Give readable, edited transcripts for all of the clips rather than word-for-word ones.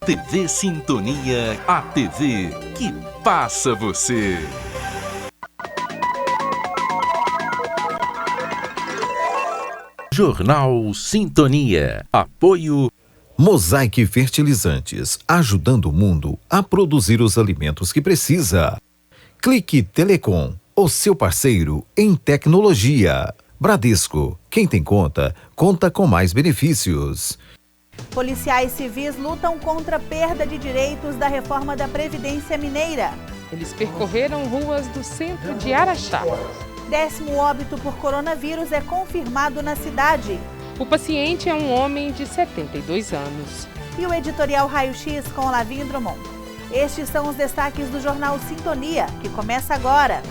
TV Sintonia, a TV que passa você. Jornal Sintonia. Apoio Mosaic Fertilizantes, ajudando o mundo a produzir os alimentos que precisa. Clique Telecom, o seu parceiro em tecnologia. Bradesco, quem tem conta, conta com mais benefícios. Policiais civis lutam contra a perda de direitos da reforma da Previdência Mineira. Eles percorreram ruas do centro de Araxá. 10º óbito por coronavírus é confirmado na cidade. O paciente é um homem de 72 anos. E o editorial Raio-X com Lavinho Drummond. Estes são os destaques do Jornal Sintonia, que começa agora.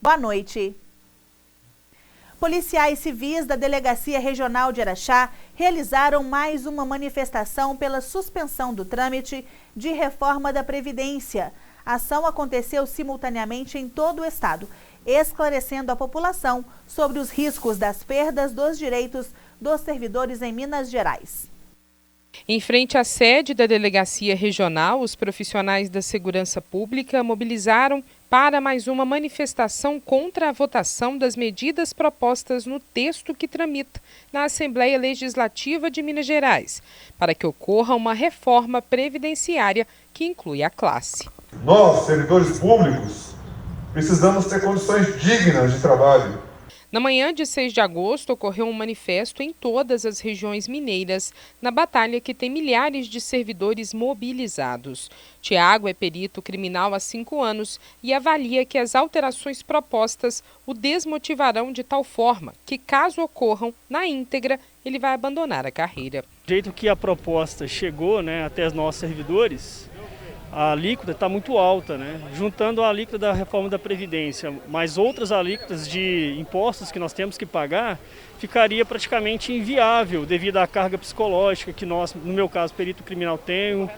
Boa noite. Policiais civis da Delegacia Regional de Araxá realizaram mais uma manifestação pela suspensão do trâmite de reforma da Previdência. A ação aconteceu simultaneamente em todo o estado, esclarecendo a população sobre os riscos das perdas dos direitos dos servidores em Minas Gerais. Em frente à sede da Delegacia Regional, os profissionais da Segurança Pública mobilizaram para mais uma manifestação contra a votação das medidas propostas no texto que tramita na Assembleia Legislativa de Minas Gerais, para que ocorra uma reforma previdenciária que inclui a classe. Nós, servidores públicos, precisamos ter condições dignas de trabalho. Na manhã de 6 de agosto, ocorreu um manifesto em todas as regiões mineiras, na batalha que tem milhares de servidores mobilizados. Tiago é perito criminal há 5 anos e avalia que as alterações propostas o desmotivarão de tal forma que, caso ocorram na íntegra, ele vai abandonar a carreira. Do jeito que a proposta chegou, até os nossos servidores, a alíquota está muito alta, Juntando a alíquota da reforma da Previdência, mais outras alíquotas de impostos que nós temos que pagar, ficaria praticamente inviável devido à carga psicológica que nós, no meu caso, perito criminal, tenho.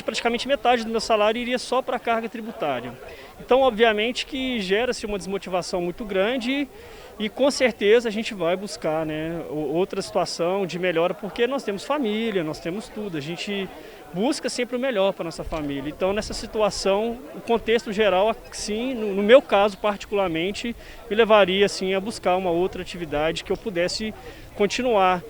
Praticamente metade do meu salário iria só para a carga tributária. Então, obviamente que gera-se uma desmotivação muito grande e com certeza a gente vai buscar outra situação de melhora, porque nós temos família, nós temos tudo, a gente busca sempre o melhor para a nossa família. Então, nessa situação, o contexto geral, sim, no meu caso particularmente, me levaria assim, a buscar uma outra atividade que eu pudesse continuar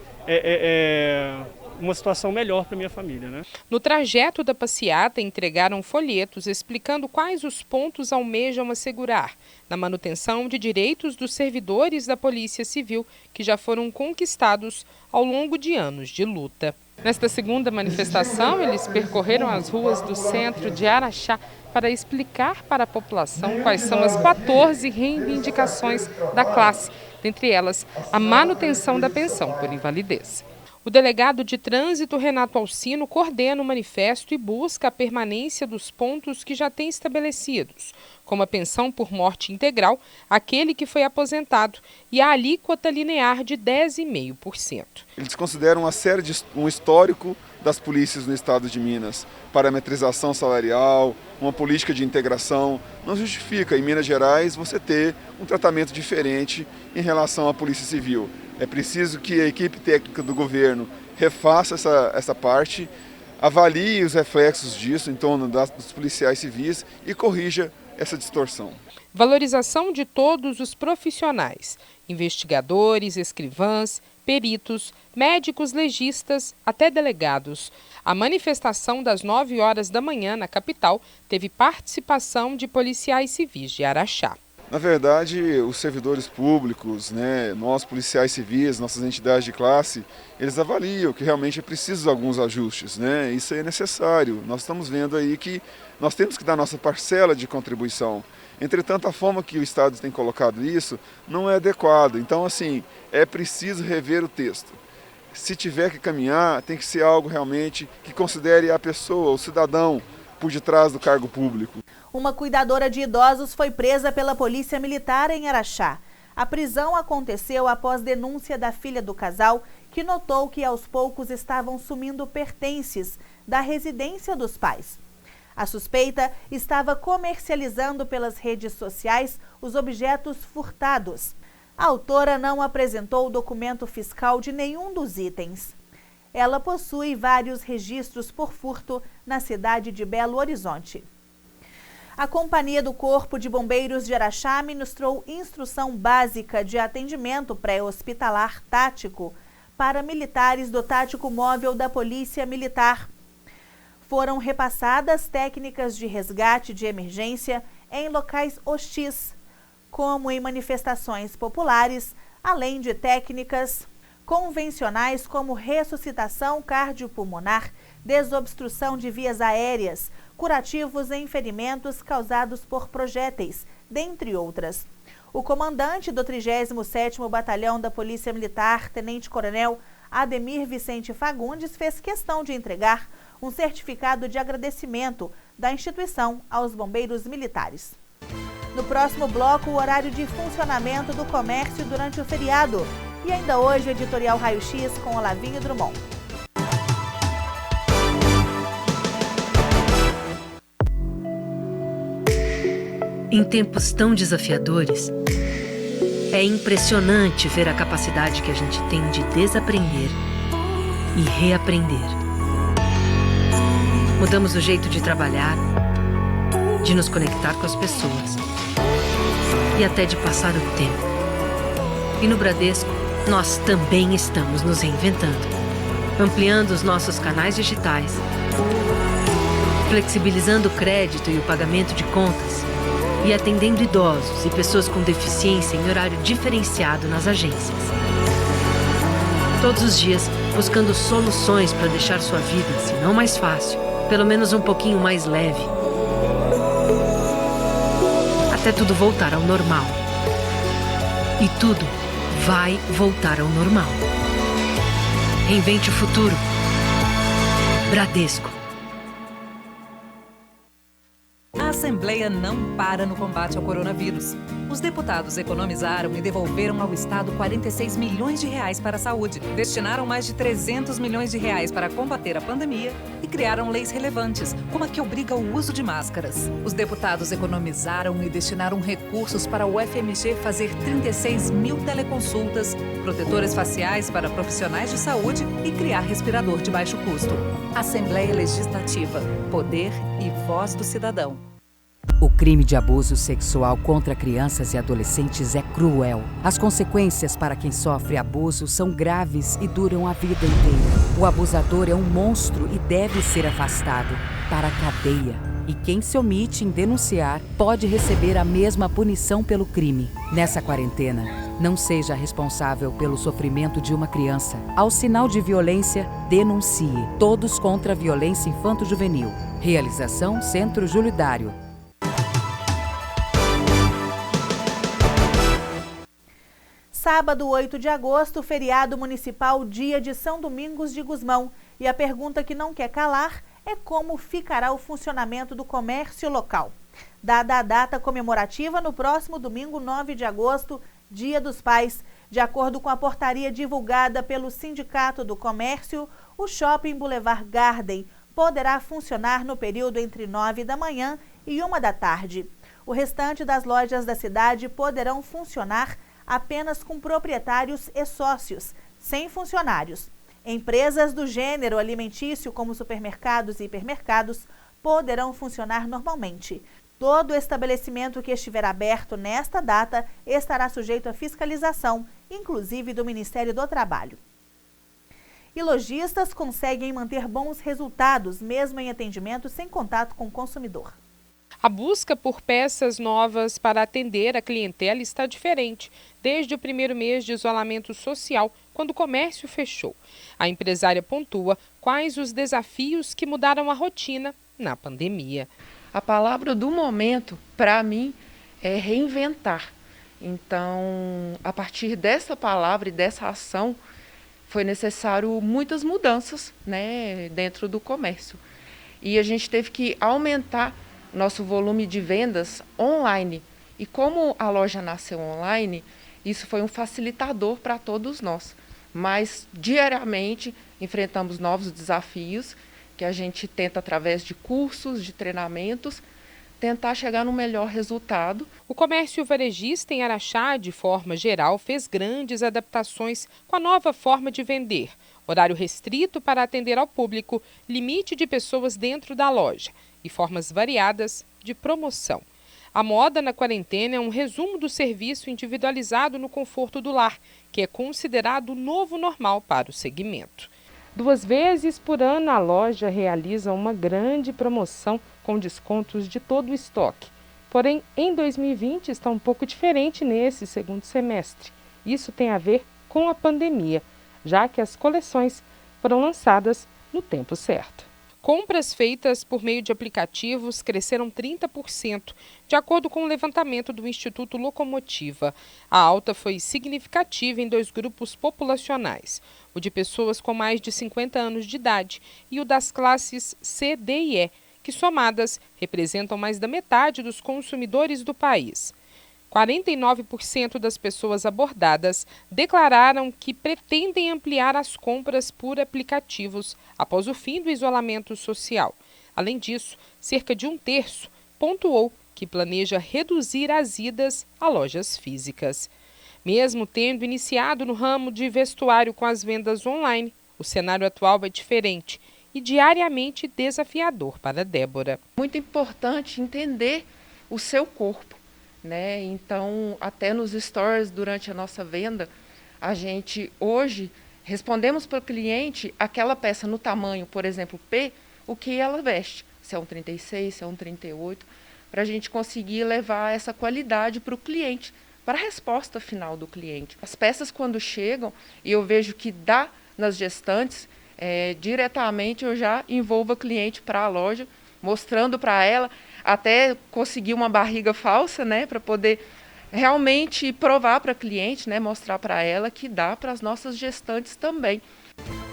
uma situação melhor para a minha família. No trajeto da passeata, entregaram folhetos explicando quais os pontos almejam assegurar na manutenção de direitos dos servidores da Polícia Civil que já foram conquistados ao longo de anos de luta. Nesta segunda manifestação, eles percorreram as ruas do centro de Araxá para explicar para a população quais são as 14 reivindicações da classe, dentre elas a manutenção da pensão por invalidez. O delegado de trânsito, Renato Alcino, coordena o manifesto e busca a permanência dos pontos que já tem estabelecidos, como a pensão por morte integral, aquele que foi aposentado, e a alíquota linear de 10,5%. Eles consideram um histórico das polícias no estado de Minas, parametrização salarial, uma política de integração. Não justifica em Minas Gerais você ter um tratamento diferente em relação à Polícia Civil. É preciso que a equipe técnica do governo refaça essa parte, avalie os reflexos disso em torno dos policiais civis e corrija essa distorção. Valorização de todos os profissionais, investigadores, escrivãs, peritos, médicos legistas, até delegados. A manifestação das 9 horas da manhã na capital teve participação de policiais civis de Araxá. Na verdade, os servidores públicos, nós policiais civis, nossas entidades de classe, eles avaliam que realmente é preciso alguns ajustes, Isso é necessário. Nós estamos vendo aí que nós temos que dar nossa parcela de contribuição. Entretanto, a forma que o Estado tem colocado isso não é adequada. Então, assim, é preciso rever o texto. Se tiver que caminhar, tem que ser algo realmente que considere a pessoa, o cidadão, por detrás do cargo público. Uma cuidadora de idosos foi presa pela Polícia Militar em Araxá. A prisão aconteceu após denúncia da filha do casal, que notou que aos poucos estavam sumindo pertences da residência dos pais. A suspeita estava comercializando pelas redes sociais os objetos furtados. A autora não apresentou o documento fiscal de nenhum dos itens. Ela possui vários registros por furto na cidade de Belo Horizonte. A Companhia do Corpo de Bombeiros de Araxá ministrou instrução básica de atendimento pré-hospitalar tático para militares do Tático Móvel da Polícia Militar. Foram repassadas técnicas de resgate de emergência em locais hostis, como em manifestações populares, além de técnicas convencionais como ressuscitação cardiopulmonar, desobstrução de vias aéreas, curativos em ferimentos causados por projéteis, dentre outras. O comandante do 37º Batalhão da Polícia Militar, Tenente-Coronel Ademir Vicente Fagundes, fez questão de entregar um certificado de agradecimento da instituição aos bombeiros militares. No próximo bloco, o horário de funcionamento do comércio durante o feriado. E ainda hoje, o editorial Raio-X com Olavinho Drummond. Em tempos tão desafiadores, é impressionante ver a capacidade que a gente tem de desaprender e reaprender. Mudamos o jeito de trabalhar, de nos conectar com as pessoas e até de passar o tempo. E no Bradesco, nós também estamos nos reinventando, ampliando os nossos canais digitais, flexibilizando o crédito e o pagamento de contas e atendendo idosos e pessoas com deficiência em horário diferenciado nas agências. Todos os dias, buscando soluções para deixar sua vida, se não mais fácil, pelo menos um pouquinho mais leve. Até tudo voltar ao normal. E tudo vai voltar ao normal. Reinvente o futuro. Bradesco. A Assembleia não para no combate ao coronavírus. Os deputados economizaram e devolveram ao Estado 46 milhões de reais para a saúde, destinaram mais de 300 milhões de reais para combater a pandemia e criaram leis relevantes, como a que obriga o uso de máscaras. Os deputados economizaram e destinaram recursos para o FMG fazer 36 mil teleconsultas, protetores faciais para profissionais de saúde e criar respirador de baixo custo. Assembleia Legislativa, poder e voz do cidadão. O crime de abuso sexual contra crianças e adolescentes é cruel. As consequências para quem sofre abuso são graves e duram a vida inteira. O abusador é um monstro e deve ser afastado para a cadeia. E quem se omite em denunciar pode receber a mesma punição pelo crime. Nessa quarentena, não seja responsável pelo sofrimento de uma criança. Ao sinal de violência, denuncie. Todos contra a violência infanto-juvenil. Realização Centro Júlio Dário. Sábado, 8 de agosto, feriado municipal, dia de São Domingos de Gusmão. E a pergunta que não quer calar é como ficará o funcionamento do comércio local. Dada a data comemorativa, no próximo domingo, 9 de agosto, Dia dos Pais, de acordo com a portaria divulgada pelo Sindicato do Comércio, o Shopping Boulevard Garden poderá funcionar no período entre 9 da manhã e 1 da tarde. O restante das lojas da cidade poderão funcionar apenas com proprietários e sócios, sem funcionários. Empresas do gênero alimentício, como supermercados e hipermercados, poderão funcionar normalmente. Todo estabelecimento que estiver aberto nesta data estará sujeito à fiscalização, inclusive do Ministério do Trabalho. E lojistas conseguem manter bons resultados, mesmo em atendimento sem contato com o consumidor. A busca por peças novas para atender a clientela está diferente desde o primeiro mês de isolamento social, quando o comércio fechou. A empresária pontua quais os desafios que mudaram a rotina na pandemia. A palavra do momento, para mim, é reinventar. Então, a partir dessa palavra e dessa ação, foi necessário muitas mudanças, né, dentro do comércio. e a gente teve que aumentar nosso volume de vendas online. E como a loja nasceu online, isso foi um facilitador para todos nós. Mas diariamente enfrentamos novos desafios que a gente tenta, através de cursos, de treinamentos, tentar chegar no melhor resultado. O comércio varejista em Araxá, de forma geral, fez grandes adaptações com a nova forma de vender. Horário restrito para atender ao público, limite de pessoas dentro da loja e formas variadas de promoção. A moda na quarentena é um resumo do serviço individualizado no conforto do lar, que é considerado o novo normal para o segmento. 2 vezes por ano, a loja realiza uma grande promoção com descontos de todo o estoque. Porém, em 2020 está um pouco diferente nesse segundo semestre. Isso tem a ver com a pandemia, já que as coleções foram lançadas no tempo certo. Compras feitas por meio de aplicativos cresceram 30%, de acordo com o levantamento do Instituto Locomotiva. A alta foi significativa em 2 grupos populacionais, o de pessoas com mais de 50 anos de idade e o das classes C, D e E, que somadas representam mais da metade dos consumidores do país. 49% das pessoas abordadas declararam que pretendem ampliar as compras por aplicativos após o fim do isolamento social. Além disso, cerca de 1/3 pontuou que planeja reduzir as idas a lojas físicas. Mesmo tendo iniciado no ramo de vestuário com as vendas online, o cenário atual é diferente e diariamente desafiador para Débora. Muito importante entender o seu corpo. Então, até nos stories durante a nossa venda, a gente hoje respondemos para o cliente aquela peça no tamanho, por exemplo, P, o que ela veste, se é um 36, se é um 38, para a gente conseguir levar essa qualidade para o cliente, para a resposta final do cliente. As peças, quando chegam, e eu vejo que dá nas gestantes, diretamente eu já envolvo a cliente para a loja, mostrando para ela, até conseguir uma barriga falsa, para poder realmente provar para a cliente, mostrar para ela que dá para as nossas gestantes também.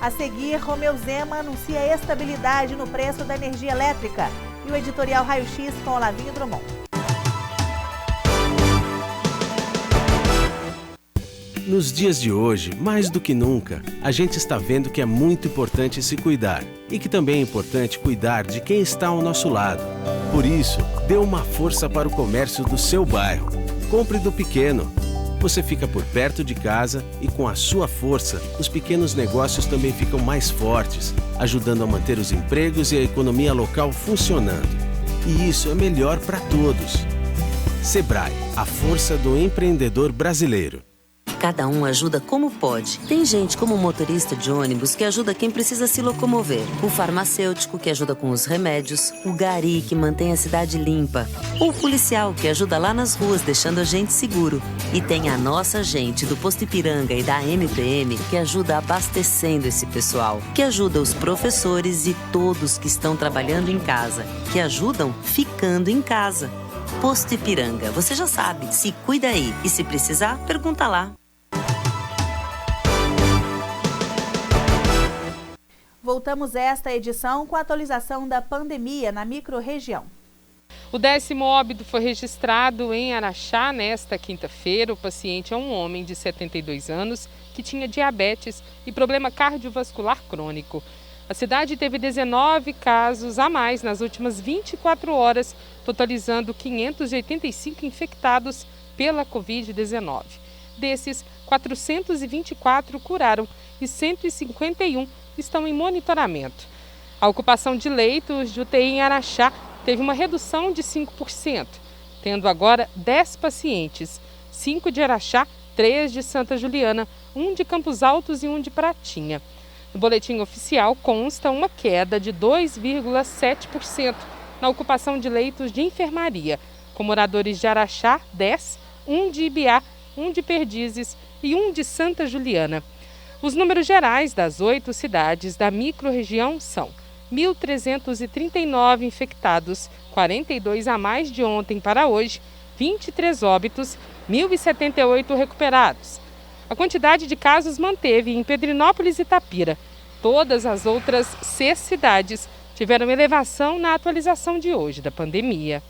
A seguir, Romeu Zema anuncia estabilidade no preço da energia elétrica e o editorial Raio-X com Olavinho Drummond. Nos dias de hoje, mais do que nunca, a gente está vendo que é muito importante se cuidar e que também é importante cuidar de quem está ao nosso lado. Por isso, dê uma força para o comércio do seu bairro. Compre do pequeno. Você fica por perto de casa e com a sua força, os pequenos negócios também ficam mais fortes, ajudando a manter os empregos e a economia local funcionando. E isso é melhor para todos. Sebrae, a força do empreendedor brasileiro. Cada um ajuda como pode. Tem gente como o motorista de ônibus que ajuda quem precisa se locomover. O farmacêutico que ajuda com os remédios. O gari que mantém a cidade limpa. O policial que ajuda lá nas ruas deixando a gente seguro. E tem a nossa gente do Posto Ipiranga e da MPM que ajuda abastecendo esse pessoal. Que ajuda os professores e todos que estão trabalhando em casa. Que ajudam ficando em casa. Posto Ipiranga, você já sabe, se cuida aí. E se precisar, pergunta lá. Voltamos esta edição com a atualização da pandemia na microrregião. O 10º óbito foi registrado em Araxá nesta quinta-feira. O paciente é um homem de 72 anos que tinha diabetes e problema cardiovascular crônico. A cidade teve 19 casos a mais nas últimas 24 horas, totalizando 585 infectados pela Covid-19. Desses, 424 curaram e 151 estão em monitoramento. A ocupação de leitos de UTI em Araxá teve uma redução de 5%, tendo agora 10 pacientes, 5 de Araxá, 3 de Santa Juliana, 1 de Campos Altos e 1 de Pratinha. No boletim oficial consta uma queda de 2,7% na ocupação de leitos de enfermaria, com moradores de Araxá, 10, 1 de Ibiá, 1 de Perdizes e 1 de Santa Juliana. Os números gerais das 8 cidades da microrregião são 1.339 infectados, 42 a mais de ontem para hoje, 23 óbitos, 1.078 recuperados. A quantidade de casos manteve em Pedrinópolis e Itapira. Todas as outras 6 cidades tiveram elevação na atualização de hoje da pandemia.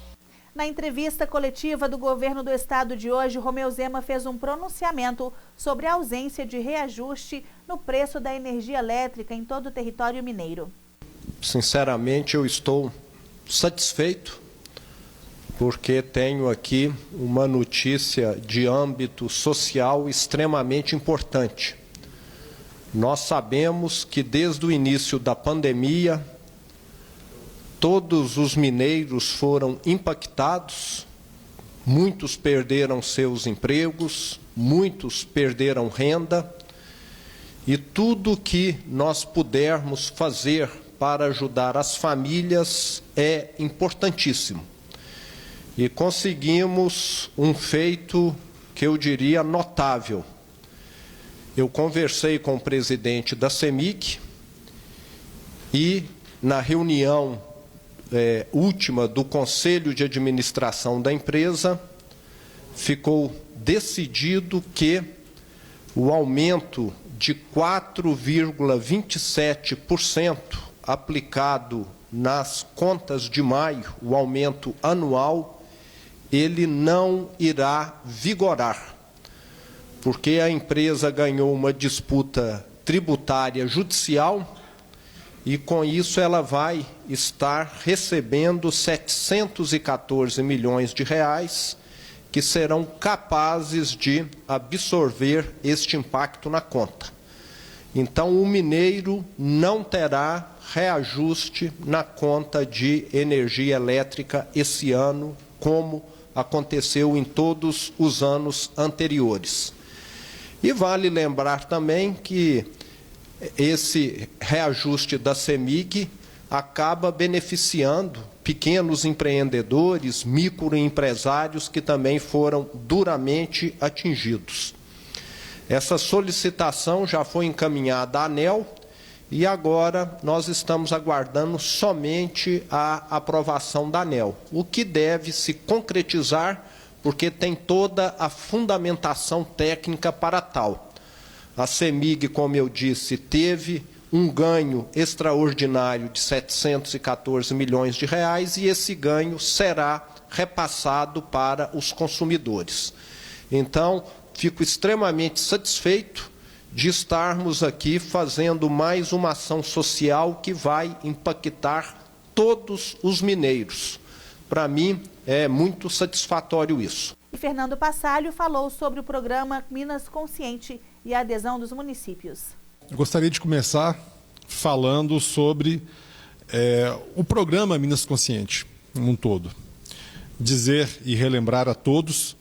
Na entrevista coletiva do governo do estado de hoje, Romeu Zema fez um pronunciamento sobre a ausência de reajuste no preço da energia elétrica em todo o território mineiro. Sinceramente, eu estou satisfeito porque tenho aqui uma notícia de âmbito social extremamente importante. Nós sabemos que desde o início da pandemia, todos os mineiros foram impactados, muitos perderam seus empregos, muitos perderam renda, e tudo que nós pudermos fazer para ajudar as famílias é importantíssimo. E conseguimos um feito que eu diria notável. Eu conversei com o presidente da CEMIG e na reunião última do Conselho de Administração da empresa, ficou decidido que o aumento de 4,27% aplicado nas contas de maio, o aumento anual, ele não irá vigorar, porque a empresa ganhou uma disputa tributária judicial e, com isso, ela vai estar recebendo 714 milhões de reais que serão capazes de absorver este impacto na conta. Então, o mineiro não terá reajuste na conta de energia elétrica esse ano, como aconteceu em todos os anos anteriores. E vale lembrar também que esse reajuste da CEMIG acaba beneficiando pequenos empreendedores, microempresários que também foram duramente atingidos. Essa solicitação já foi encaminhada à ANEEL e agora nós estamos aguardando somente a aprovação da ANEEL, o que deve se concretizar porque tem toda a fundamentação técnica para tal. A CEMIG, como eu disse, teve um ganho extraordinário de 714 milhões de reais e esse ganho será repassado para os consumidores. Então, fico extremamente satisfeito de estarmos aqui fazendo mais uma ação social que vai impactar todos os mineiros. Para mim, é muito satisfatório isso. E Fernando Passalho falou sobre o programa Minas Consciente e a adesão dos municípios. Eu gostaria de começar falando sobre o programa Minas Consciente, como um todo. Dizer e relembrar a todos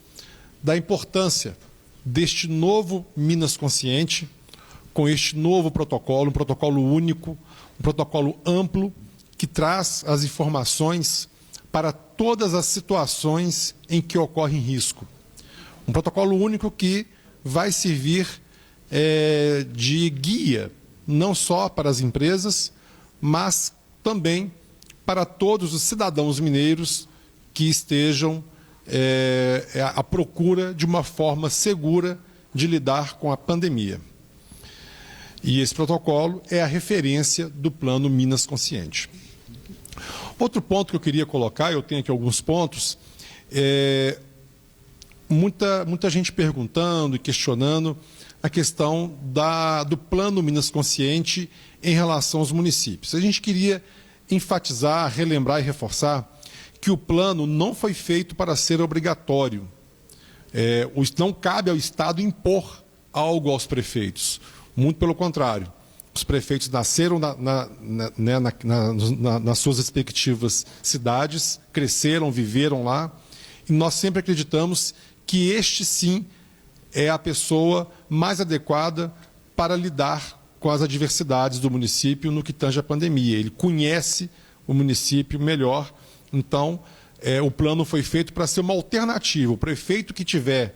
da importância deste novo Minas Consciente, com este novo protocolo, um protocolo único, um protocolo amplo, que traz as informações para todas as situações em que ocorre risco. Um protocolo único que vai servir de guia, não só para as empresas, mas também para todos os cidadãos mineiros que estejam à procura de uma forma segura de lidar com a pandemia. E esse protocolo é a referência do Plano Minas Consciente. Outro ponto que eu queria colocar, eu tenho aqui alguns pontos, muita gente perguntando e questionando a questão do Plano Minas Consciente em relação aos municípios. A gente queria enfatizar, relembrar e reforçar que o plano não foi feito para ser obrigatório. Não cabe ao Estado impor algo aos prefeitos. Muito pelo contrário. Os prefeitos nasceram nas suas respectivas cidades, cresceram, viveram lá, e nós sempre acreditamos que este sim é a pessoa mais adequada para lidar com as adversidades do município no que tange a pandemia. Ele conhece o município melhor, então o plano foi feito para ser uma alternativa. O prefeito que tiver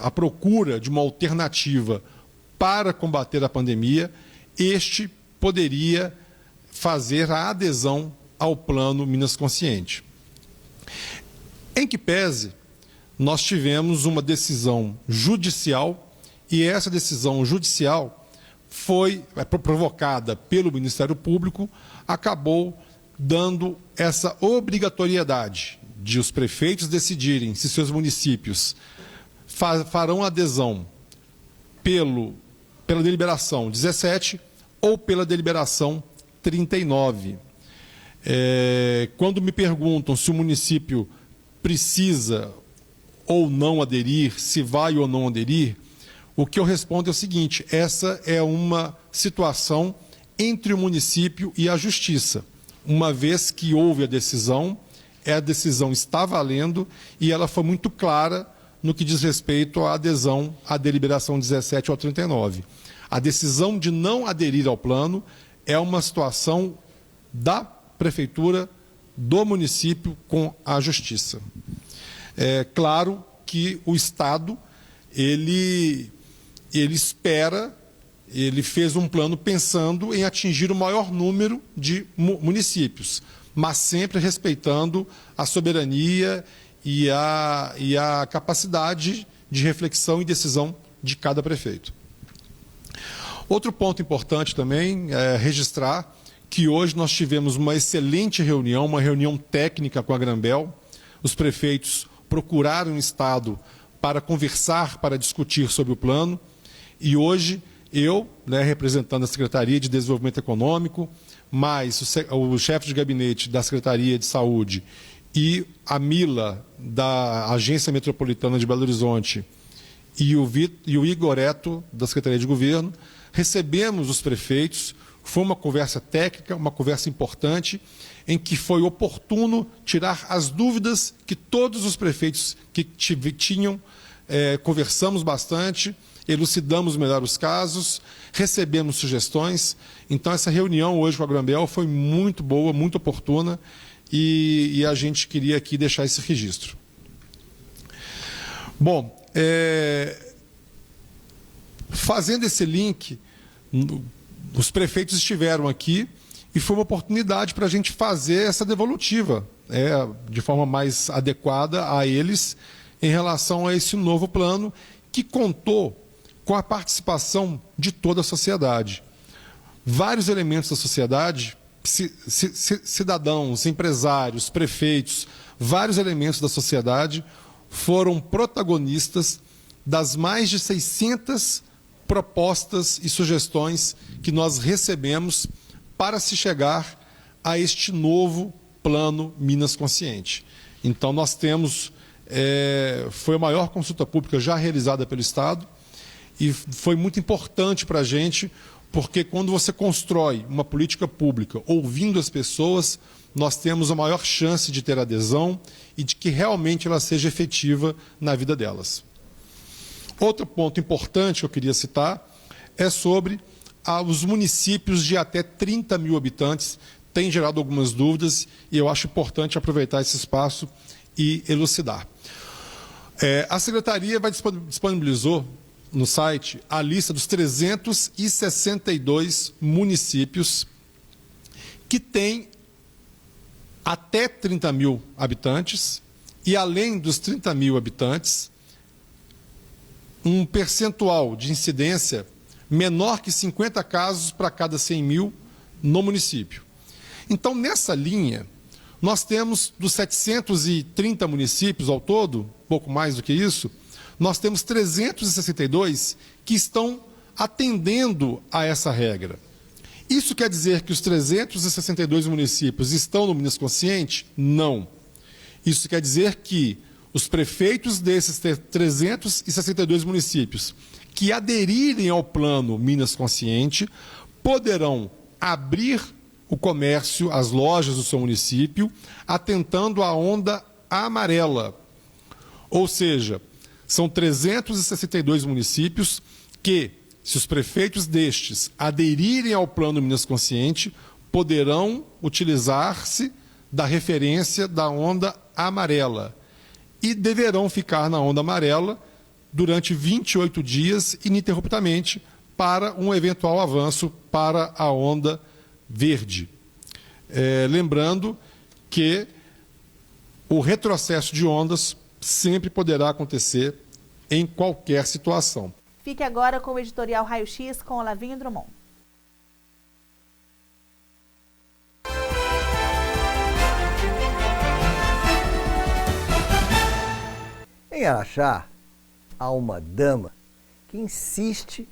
à procura de uma alternativa para combater a pandemia, este poderia fazer a adesão ao Plano Minas Consciente. Em que pese, nós tivemos uma decisão judicial, e essa decisão judicial foi provocada pelo Ministério Público, acabou dando essa obrigatoriedade de os prefeitos decidirem se seus municípios farão adesão pela deliberação 17 ou pela deliberação 39. Quando me perguntam se o município precisa ou não aderir, se vai ou não aderir, o que eu respondo é o seguinte: essa é uma situação entre o município e a Justiça. Uma vez que houve a decisão está valendo e ela foi muito clara no que diz respeito à adesão à deliberação 17 ou 39. A decisão de não aderir ao plano é uma situação da Prefeitura, do município com a Justiça. É claro que o Estado, ele fez um plano pensando em atingir o maior número de municípios, mas sempre respeitando a soberania e a capacidade de reflexão e decisão de cada prefeito. Outro ponto importante também é registrar que hoje nós tivemos uma excelente reunião, uma reunião técnica com a Granbel. Os prefeitos procuraram o Estado para conversar, para discutir sobre o plano. E hoje eu, representando a Secretaria de Desenvolvimento Econômico, mais o chefe de gabinete da Secretaria de Saúde e a Mila, da Agência Metropolitana de Belo Horizonte, e o Igor Eto, da Secretaria de Governo, recebemos os prefeitos. Foi uma conversa técnica, uma conversa importante, em que foi oportuno tirar as dúvidas que todos os prefeitos que tinham. Conversamos bastante, elucidamos melhor os casos, recebemos sugestões. Então, essa reunião hoje com a Granbel foi muito boa, muito oportuna, e a gente queria aqui deixar esse registro. Bom, fazendo esse link, os prefeitos estiveram aqui e foi uma oportunidade para a gente fazer essa devolutiva de forma mais adequada a eles em relação a esse novo plano que contou com a participação de toda a sociedade. Vários elementos da sociedade, cidadãos, empresários, prefeitos, vários elementos da sociedade foram protagonistas das mais de 600 propostas e sugestões que nós recebemos para se chegar a este novo plano Minas Consciente. Então, nós temos, foi a maior consulta pública já realizada pelo Estado e foi muito importante para a gente, porque quando você constrói uma política pública ouvindo as pessoas, nós temos a maior chance de ter adesão e de que realmente ela seja efetiva na vida delas. Outro ponto importante que eu queria citar é sobre os municípios de até 30 mil habitantes. Tem gerado algumas dúvidas e eu acho importante aproveitar esse espaço e elucidar. A Secretaria disponibilizou no site a lista dos 362 municípios que têm até 30 mil habitantes e, além dos 30 mil habitantes, um percentual de incidência menor que 50 casos para cada 100 mil no município. Então, nessa linha, nós temos dos 730 municípios ao todo, pouco mais do que isso, nós temos 362 que estão atendendo a essa regra. Isso quer dizer que os 362 municípios estão no Minas Consciente? Não. Isso quer dizer que os prefeitos desses 362 municípios que aderirem ao plano Minas Consciente poderão abrir o comércio, as lojas do seu município, atentando à onda amarela. Ou seja, são 362 municípios que, se os prefeitos destes aderirem ao plano Minas Consciente, poderão utilizar-se da referência da onda amarela e deverão ficar na onda amarela durante 28 dias ininterruptamente para um eventual avanço para a onda verde. Lembrando que o retrocesso de ondas sempre poderá acontecer em qualquer situação. Fique agora com o editorial Raio-X com Olavinho Drummond. Em Araxá, há uma dama que insiste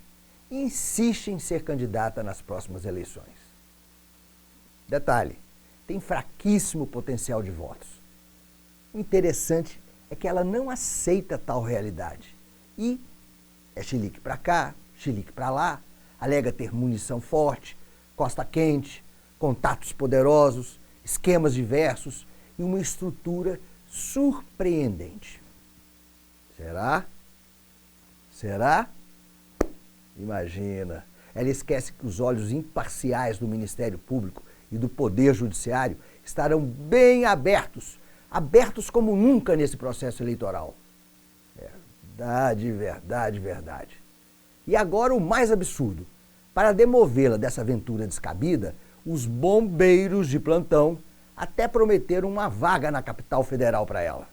em ser candidata nas próximas eleições. Detalhe, tem fraquíssimo potencial de votos. O interessante é que ela não aceita tal realidade e é chilique para cá, chilique para lá, alega ter munição forte, costa quente, contatos poderosos, esquemas diversos e uma estrutura surpreendente. Será? Será? Imagina. Ela esquece que os olhos imparciais do Ministério Público e do Poder Judiciário estarão bem abertos, abertos como nunca nesse processo eleitoral. Verdade, verdade, verdade. E agora o mais absurdo. Para demovê-la dessa aventura descabida, os bombeiros de plantão até prometeram uma vaga na capital federal para ela.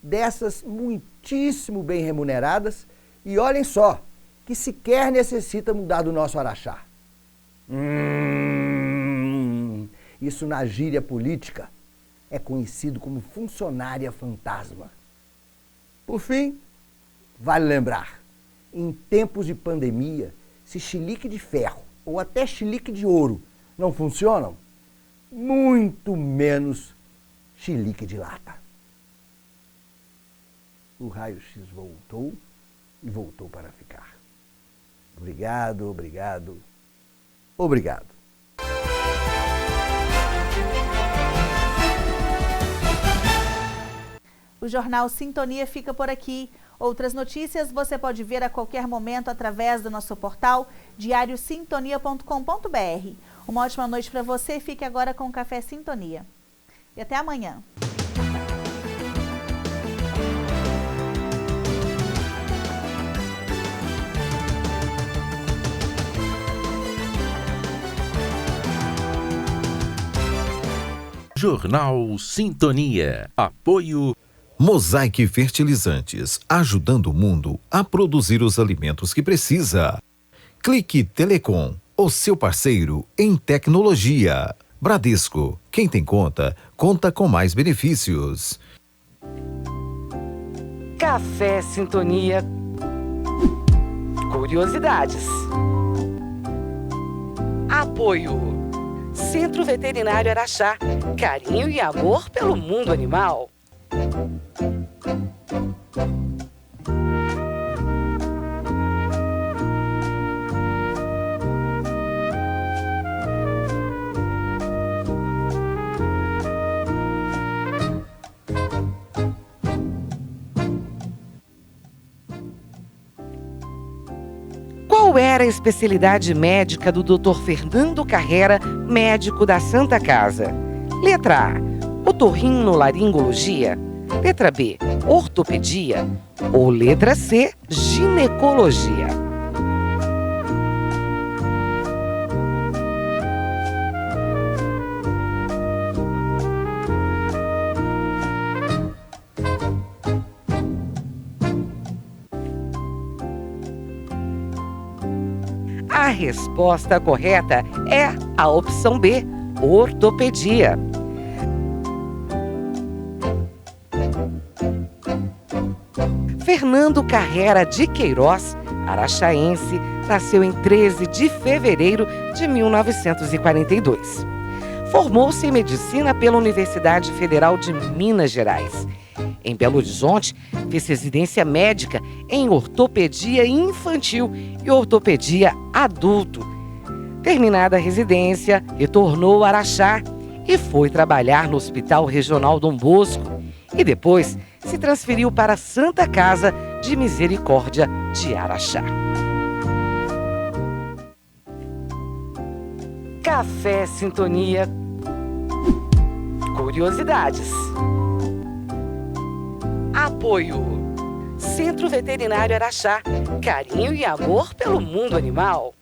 Dessas muitíssimo bem remuneradas, e olhem só, que sequer necessita mudar do nosso Araxá. Isso na gíria política é conhecido como funcionária fantasma. Por fim, vale lembrar, em tempos de pandemia, se chilique de ferro ou até chilique de ouro não funcionam, muito menos chilique de lata. O Raio-X voltou e voltou para ficar. Obrigado, obrigado, obrigado. O Jornal Sintonia fica por aqui. Outras notícias você pode ver a qualquer momento através do nosso portal diariosintonia.com.br. Uma ótima noite para você. Fique agora com o Café Sintonia. E até amanhã. Jornal Sintonia. Apoio Mosaic Fertilizantes, ajudando o mundo a produzir os alimentos que precisa. Clique Telecom, o seu parceiro em tecnologia. Bradesco, quem tem conta, conta com mais benefícios. Café Sintonia. Curiosidades. Apoio Centro Veterinário Araxá. Carinho e amor pelo mundo animal. Qual era a especialidade médica do Dr. Fernando Carrera, médico da Santa Casa? Letra A, otorrinolaringologia. Letra B, ortopedia. Ou letra C, ginecologia. A resposta correta é a opção B, ortopedia. Fernando Carrera de Queiroz, araxaense, nasceu em 13 de fevereiro de 1942. Formou-se em medicina pela Universidade Federal de Minas Gerais. Em Belo Horizonte, fez residência médica em ortopedia infantil e ortopedia adulto. Terminada a residência, retornou a Araxá e foi trabalhar no Hospital Regional Dom Bosco e depois se transferiu para a Santa Casa de Misericórdia de Araxá. Café Sintonia. Curiosidades. Apoio Centro Veterinário Araxá. Carinho e amor pelo mundo animal.